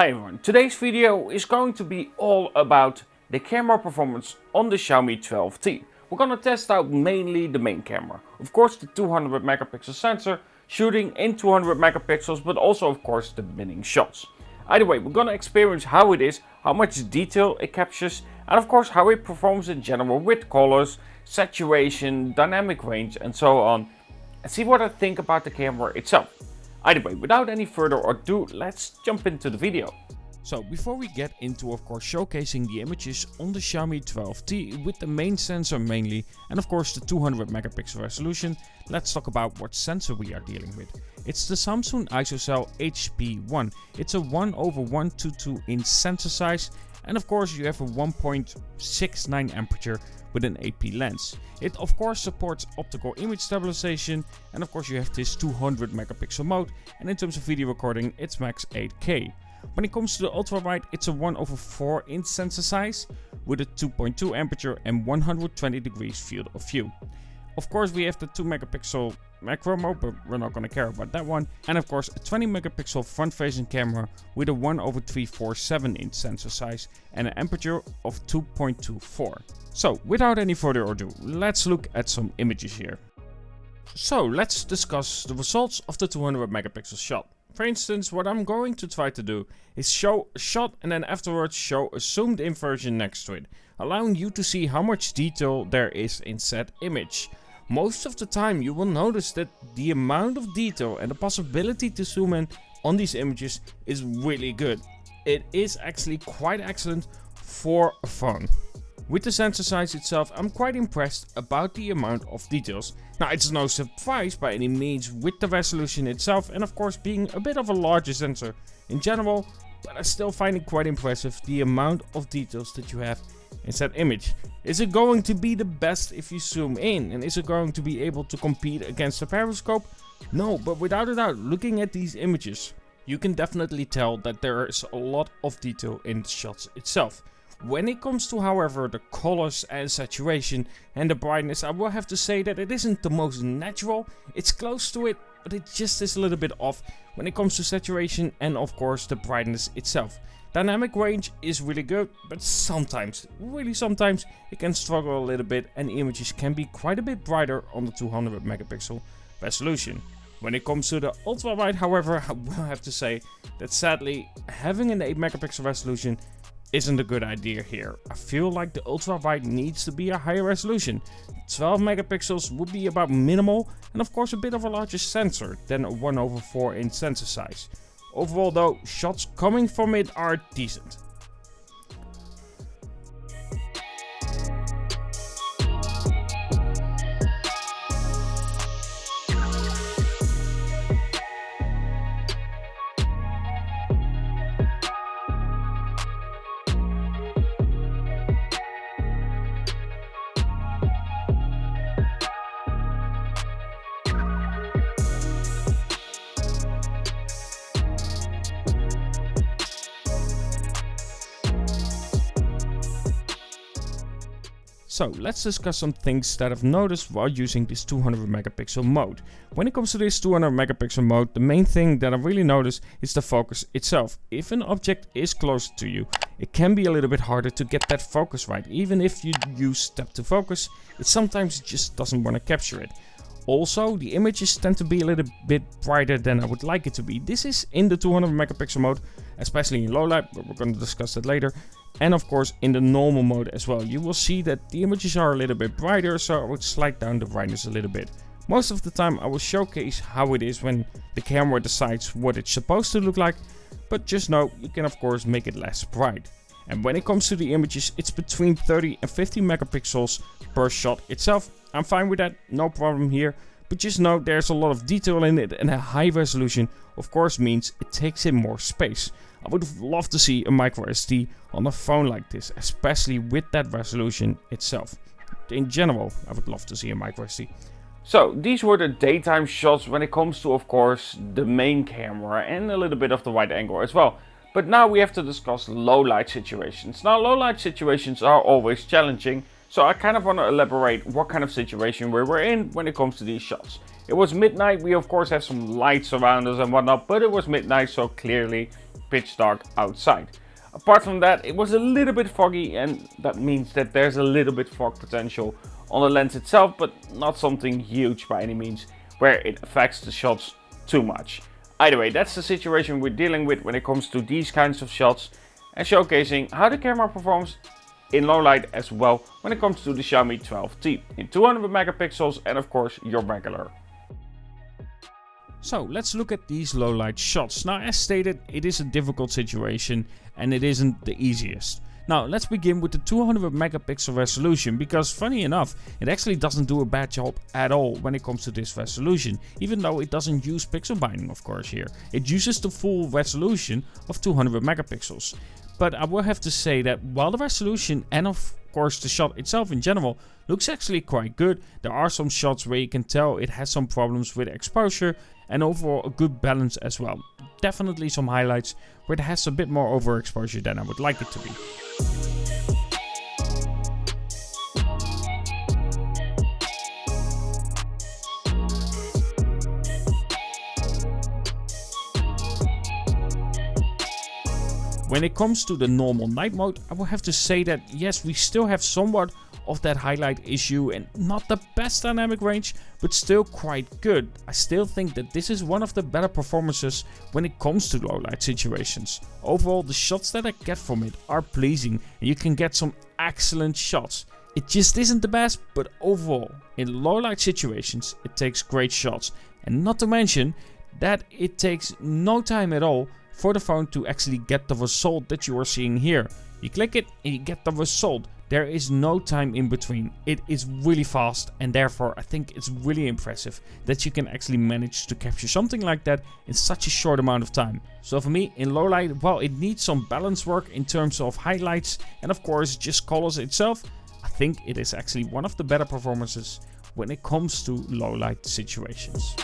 Hi everyone, today's video is going to be all about the camera performance on the Xiaomi 12T. We're gonna test out mainly the main camera. Of course the 200 megapixel sensor, shooting in 200 megapixels, but also of course the binning shots. Either way, we're gonna experience how it is, how much detail it captures, and of course how it performs in general with colors, saturation, dynamic range and so on, and see what I think about the camera itself. Either way, without any further ado, let's jump into the video. So before we get into of course showcasing the images on the Xiaomi 12T with the main sensor mainly and of course the 200 megapixel resolution, let's talk about what sensor we are dealing with. It's the Samsung ISOCELL HP1. It's a 1/122 inch sensor size, and of course you have a 1.69 aperture with an AP lens. It of course supports optical image stabilization, and of course you have this 200 megapixel mode, and in terms of video recording it's max 8K. When it comes to the ultra wide, it's a 1/4 inch sensor size with a 2.2 aperture and 120 degrees field of view. Of course we have the 2 megapixel macro mode, but we're not gonna care about that one. And of course a 20 megapixel front facing camera with a 1/347 inch sensor size and an aperture of 2.24. So without any further ado, let's look at some images here. So let's discuss the results of the 200 megapixel shot. For instance, what I'm going to try to do is show a shot and then afterwards show a zoomed in version next to it, allowing you to see how much detail there is in said image. Most of the time you will notice that the amount of detail and the possibility to zoom in on these images is really good. It is actually quite excellent for a phone. With the sensor size itself, I'm quite impressed about the amount of details. Now it's no surprise by any means with the resolution itself and of course being a bit of a larger sensor in general, but I still find it quite impressive the amount of details that you have in that image. Is it going to be the best if you zoom in, and is it going to be able to compete against the periscope? No, but without a doubt, looking at these images, you can definitely tell that there is a lot of detail in the shots itself. When it comes to, however, the colors and saturation and the brightness, I will have to say that it isn't the most natural. It's close to it, but it just is a little bit off when it comes to saturation and of course the brightness itself. Dynamic range is really good, but sometimes, really sometimes, it can struggle a little bit and the images can be quite a bit brighter on the 200 megapixel resolution. When it comes to the ultra wide, however, I will have to say that sadly having an 8 megapixel resolution isn't a good idea here. I feel like the ultra wide needs to be a higher resolution. 12 megapixels would be about minimal and of course a bit of a larger sensor than a 1/4 inch sensor size. Overall though, shots coming from it are decent. So let's discuss some things that I've noticed while using this 200 megapixel mode. When it comes to this 200 megapixel mode, the main thing that I really notice is the focus itself. If an object is close to you, it can be a little bit harder to get that focus right. Even if you use step to focus, it sometimes just doesn't want to capture it. Also, the images tend to be a little bit brighter than I would like it to be. This is in the 200 megapixel mode, especially in low light, but we're going to discuss that later. And of course in the normal mode as well. You will see that the images are a little bit brighter, so I would slide down the brightness a little bit. Most of the time I will showcase how it is when the camera decides what it's supposed to look like, but just know you can of course make it less bright. And when it comes to the images, it's between 30 and 50 megapixels per shot itself. I'm fine with that, no problem here. But just know there's a lot of detail in it, and a high resolution of course means it takes in more space. I would love to see a micro SD on a phone like this, especially with that resolution itself. In general, I would love to see a micro SD. So these were the daytime shots when it comes to of course the main camera and a little bit of the wide angle as well. But now we have to discuss low light situations. Now low light situations are always challenging, So I kind of want to elaborate what kind of situation we were in when it comes to these shots. It was midnight, we of course have some lights around us and whatnot, but it was midnight, so clearly pitch dark outside. Apart from that, it was a little bit foggy, and that means that there's a little bit fog potential on the lens itself, but not something huge by any means, where it affects the shots too much. Either way, that's the situation we're dealing with when it comes to these kinds of shots, and showcasing how the camera performs in low light as well when it comes to the Xiaomi 12T in 200 megapixels and of course your regular. So let's look at these low light shots. Now, as stated, it is a difficult situation and it isn't the easiest. Now let's begin with the 200 megapixel resolution, because funny enough, it actually doesn't do a bad job at all when it comes to this resolution, even though it doesn't use pixel binding of course here. It uses the full resolution of 200 megapixels. But I will have to say that while the resolution and of course the shot itself in general looks actually quite good, there are some shots where you can tell it has some problems with exposure and overall a good balance as well. Definitely some highlights where it has a bit more overexposure than I would like it to be. When it comes to the normal night mode, I will have to say that yes, we still have somewhat of that highlight issue and not the best dynamic range, but still quite good. I still think that this is one of the better performances when it comes to low light situations. Overall, the shots that I get from it are pleasing and you can get some excellent shots. It just isn't the best, but overall, in low light situations, it takes great shots. And not to mention that it takes no time at all for the phone to actually get the result that you are seeing here. You click it and you get the result. There is no time in between. It is really fast, and therefore I think it's really impressive that you can actually manage to capture something like that in such a short amount of time. So for me, in low light, while it needs some balance work in terms of highlights and of course just colors itself, I think it is actually one of the better performances when it comes to low light situations.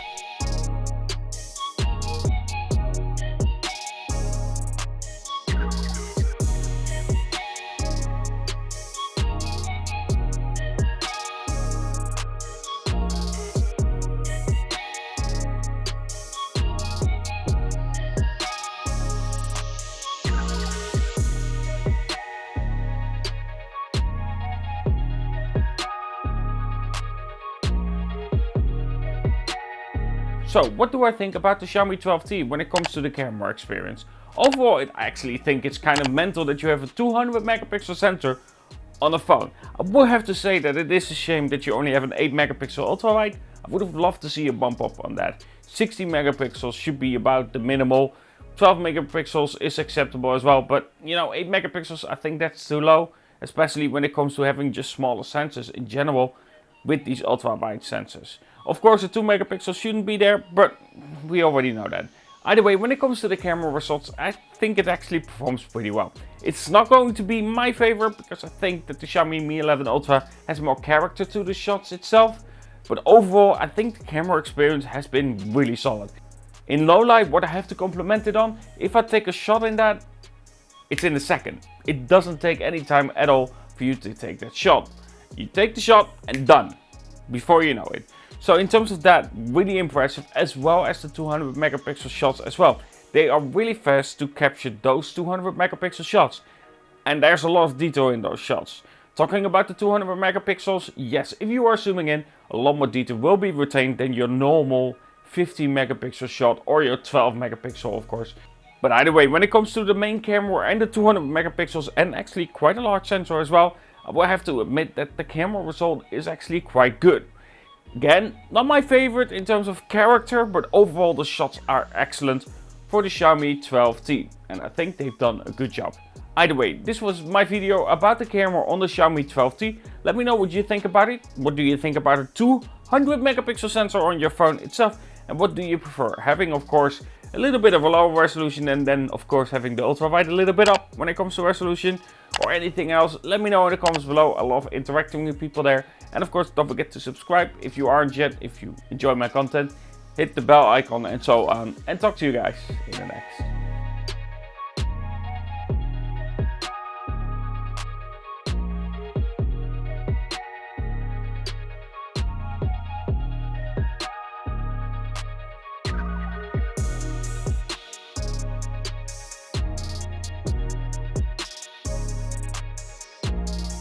So what do I think about the Xiaomi 12T when it comes to the camera experience? Overall, I actually think it's kind of mental that you have a 200 megapixel sensor on a phone. I would have to say that it is a shame that you only have an 8 megapixel ultra wide. I would have loved to see a bump up on that. 60 megapixels should be about the minimal. 12 megapixels is acceptable as well, but you know, 8 megapixels, I think that's too low, especially when it comes to having just smaller sensors in general with these ultra wide sensors. Of course, the 2 megapixels shouldn't be there, but we already know that. Either way, when it comes to the camera results, I think it actually performs pretty well. It's not going to be my favorite because I think that the Xiaomi Mi 11 Ultra has more character to the shots itself. But overall, I think the camera experience has been really solid. In low light, what I have to compliment it on, if I take a shot in that, it's in a second. It doesn't take any time at all for you to take that shot. You take the shot and done, before you know it. So in terms of that, really impressive, as well as the 200 megapixel shots as well. They are really fast to capture those 200 megapixel shots. And there's a lot of detail in those shots. Talking about the 200 megapixels, yes, if you are zooming in, a lot more detail will be retained than your normal 50 megapixel shot or your 12 megapixel of course. But either way, when it comes to the main camera and the 200 megapixels and actually quite a large sensor as well, I will have to admit that the camera result is actually quite good. Again, not my favorite in terms of character, but overall the shots are excellent for the Xiaomi 12T, and I think they've done a good job. Either way, this was my video about the camera on the Xiaomi 12T. Let me know what you think about it. What do you think about a 200 megapixel sensor on your phone itself? And what do you prefer? Having, of course, a little bit of a lower resolution and then, of course, having the ultra wide a little bit up when it comes to resolution, or anything else? Let me know in the comments below. I love interacting with people there. And of course, don't forget to subscribe if you aren't yet, if you enjoy my content. Hit the bell icon and so on. And talk to you guys in the next